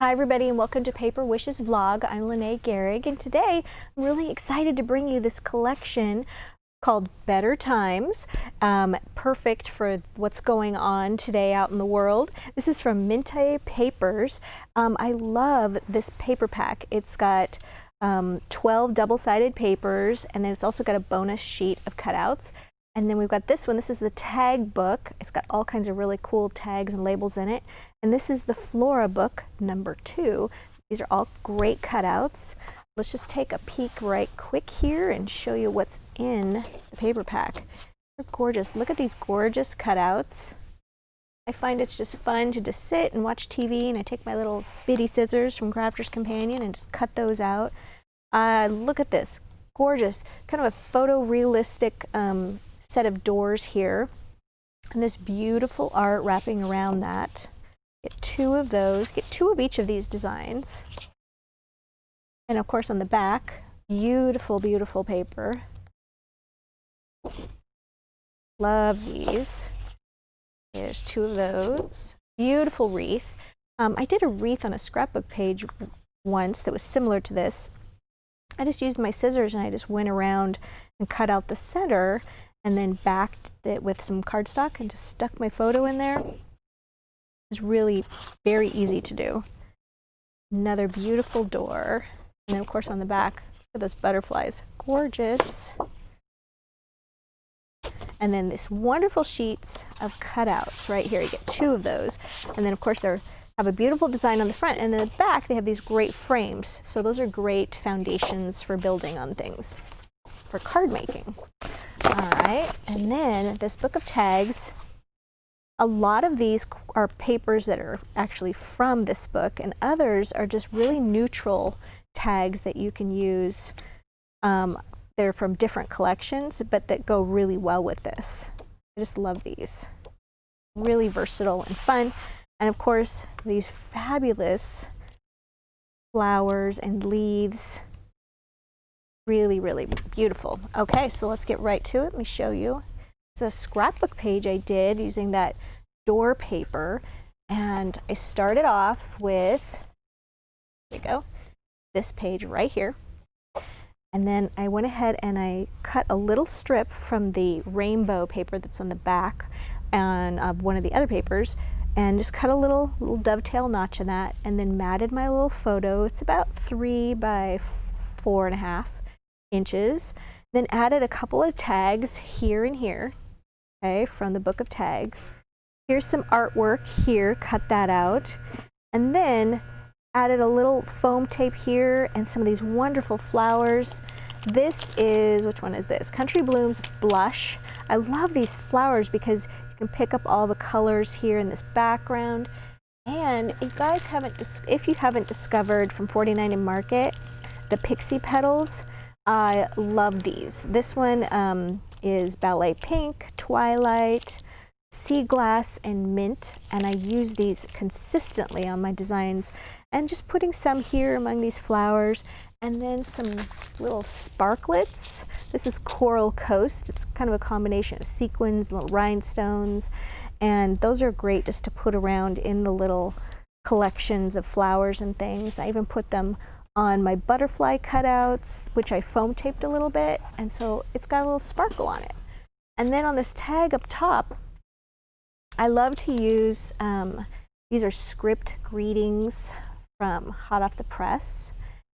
Hi everybody and welcome to Paper Wishes Vlog. I'm Lene Gehrig and today I'm really excited to bring you this collection called Better Times, perfect for what's going on today out in the world. This is from Minte Papers. I love this paper pack. It's got 12 double-sided papers, and then it's also got a bonus sheet of cutouts. And then we've got this one. This is the tag book. It's got all kinds of really cool tags and labels in it. And this is the Flora book number 2. These are all great cutouts. Let's just take a peek right quick here and show you what's in the paper pack. They're gorgeous. Look at these gorgeous cutouts. I find it's just fun to just sit and watch TV, and I take my little bitty scissors from Crafter's Companion and just cut those out. Look at this. Gorgeous. Kind of a photorealistic set of doors here, and this beautiful art wrapping around that. Get 2 of those, get 2 of each of these designs. And of course on the back, beautiful, beautiful paper. Love these. There's 2 of those. Beautiful wreath. I did a wreath on a scrapbook page once that was similar to this. I just used my scissors and I just went around and cut out the center and then backed it with some cardstock and just stuck my photo in there. It's really very easy to do. Another beautiful door. And then of course on the back, look at those butterflies. Gorgeous. And then this wonderful sheets of cutouts right here. You get 2 of those. And then of course they have a beautiful design on the front, and in the back they have these great frames. So those are great foundations for building on things, for card making. All right, and then this book of tags, a lot of these are papers that are actually from this book, and others are just really neutral tags that you can use. They're from different collections, but that go really well with this. I just love these. Really versatile and fun. And of course, these fabulous flowers and leaves. Really, really beautiful. Okay, so let's get right to it. Let me show you. It's a scrapbook page I did using that door paper, and I started off with, here we go, this page right here. And then I went ahead and I cut a little strip from the rainbow paper that's on the back and of one of the other papers, and just cut a little dovetail notch in that, and then matted my little photo. It's about 3 by 4.5 inches. Then added a couple of tags here and here, okay, from the book of tags. Here's some artwork here, cut that out. And then added a little foam tape here and some of these wonderful flowers. This is, which one is this? Country Blooms Blush. I love these flowers because you can pick up all the colors here in this background. And if you guys haven't discovered from 49 and Market, the pixie petals, I love these. This one is Ballet Pink, Twilight, Sea Glass, and Mint, and I use these consistently on my designs, and just putting some here among these flowers, and then some little sparklets. This is Coral Coast. It's kind of a combination of sequins, little rhinestones, and those are great just to put around in the little collections of flowers and things. I even put them on my butterfly cutouts, which I foam taped a little bit, and so it's got a little sparkle on it. And then on this tag up top, I love to use, these are script greetings from hot off the press,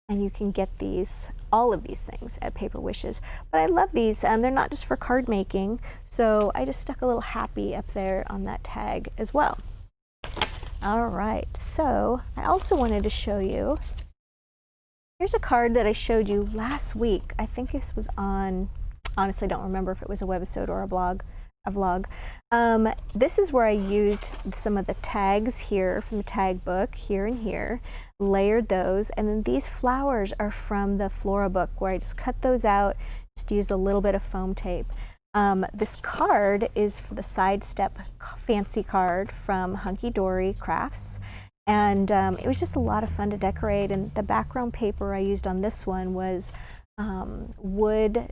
and you can get these, all of these things at Paper Wishes. But I love these, they're not just for card making, so I just stuck a little happy up there on that tag as well. All right, so I also wanted to show you, here's a card that I showed you last week. I think this was on, honestly don't remember if it was a webisode or a vlog. This is where I used some of the tags here from the tag book, here and here, layered those, and then these flowers are from the Flora book, where I just cut those out, just used a little bit of foam tape. This card is for the Sidestep fancy card from Hunky Dory Crafts, and it was just a lot of fun to decorate. And the background paper I used on this one was wood and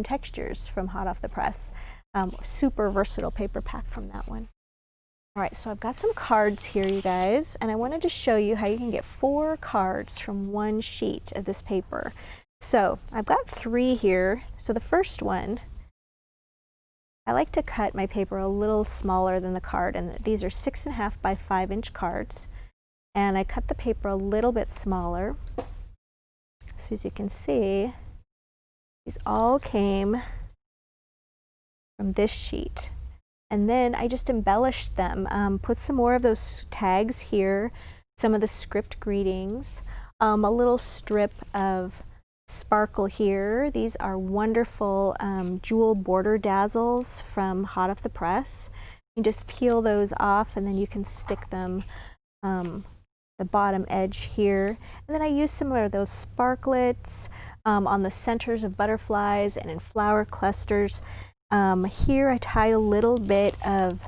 textures from hot off the press. Super versatile paper pack from that one. All right, so I've got some cards here, you guys, and I wanted to show you how you can get 4 cards from one sheet of this paper. So I've got 3 here. So the first one, I like to cut my paper a little smaller than the card, and these are 6.5 by 5-inch cards. And I cut the paper a little bit smaller. So as you can see, these all came from this sheet. And then I just embellished them, put some more of those tags here, some of the script greetings, a little strip of sparkle here. These are wonderful jewel border dazzles from hot off the press. You just peel those off and then you can stick them the bottom edge here. And then I use some of those sparklets on the centers of butterflies and in flower clusters. Here I tied a little bit of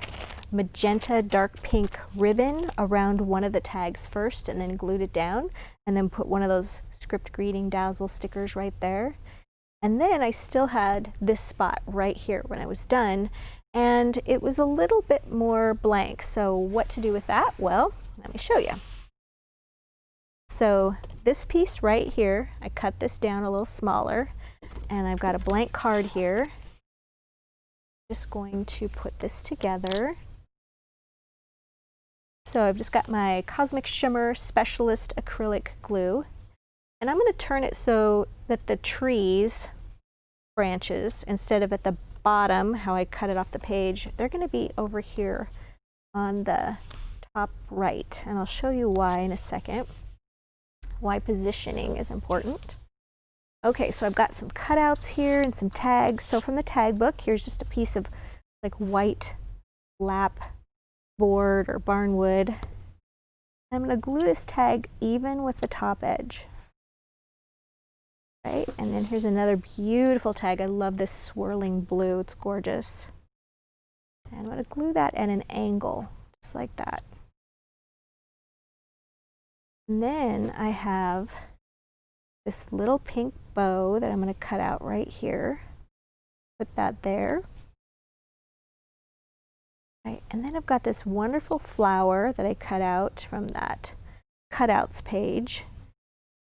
magenta dark pink ribbon around one of the tags first and then glued it down and then put one of those script greeting dazzle stickers right there. And then I still had this spot right here when I was done, and it was a little bit more blank. So what to do with that? Well, let me show you. So this piece right here, I cut this down a little smaller, and I've got a blank card here. Just going to put this together. So I've just got my Cosmic Shimmer Specialist acrylic glue, and I'm going to turn it so that the trees branches, instead of at the bottom how I cut it off the page, they're going to be over here on the top right, and I'll show you why in a second, why positioning is important. Okay, so I've got some cutouts here and some tags. So from the tag book, here's just a piece of like white lap board or barnwood. I'm going to glue this tag even with the top edge. Right, and then here's another beautiful tag. I love this swirling blue, it's gorgeous. And I'm going to glue that at an angle, just like that. And then I have this little pink bow that I'm going to cut out right here. Put that there. Right, and then I've got this wonderful flower that I cut out from that cutouts page.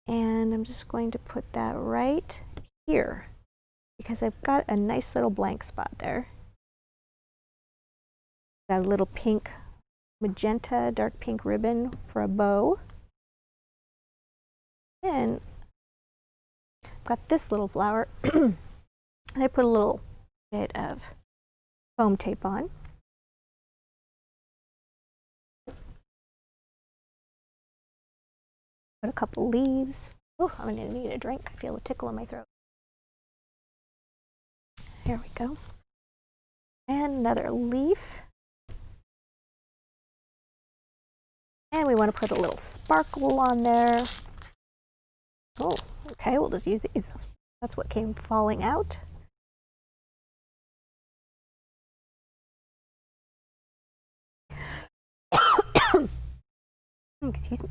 And I'm just going to put that right here because I've got a nice little blank spot there. Got a little pink, magenta, dark pink ribbon for a bow. And I've got this little flower. And I put a little bit of foam tape on. Put a couple leaves. Oh, I'm going to need a drink. I feel a tickle in my throat. Here we go. And another leaf. And we want to put a little sparkle on there. Oh, okay, we'll just use these. That's what came falling out. Excuse me.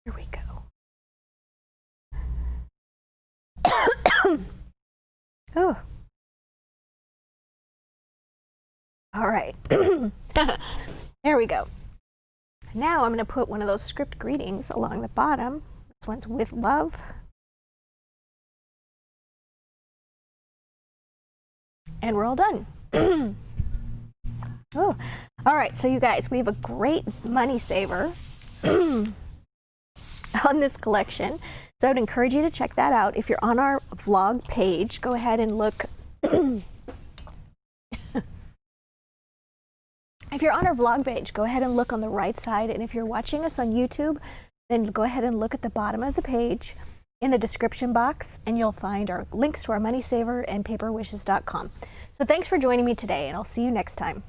Here we go. Oh. All right. There we go. Now I'm going to put one of those script greetings along the bottom. This one's with love. And we're all done. Oh. All right, so you guys, we have a great money saver on this collection. So I would encourage you to check that out. If you're on our vlog page, go ahead and look. If you're on our vlog page, go ahead and look on the right side. And if you're watching us on YouTube, then go ahead and look at the bottom of the page in the description box, and you'll find our links to our money saver and paperwishes.com. So thanks for joining me today, and I'll see you next time.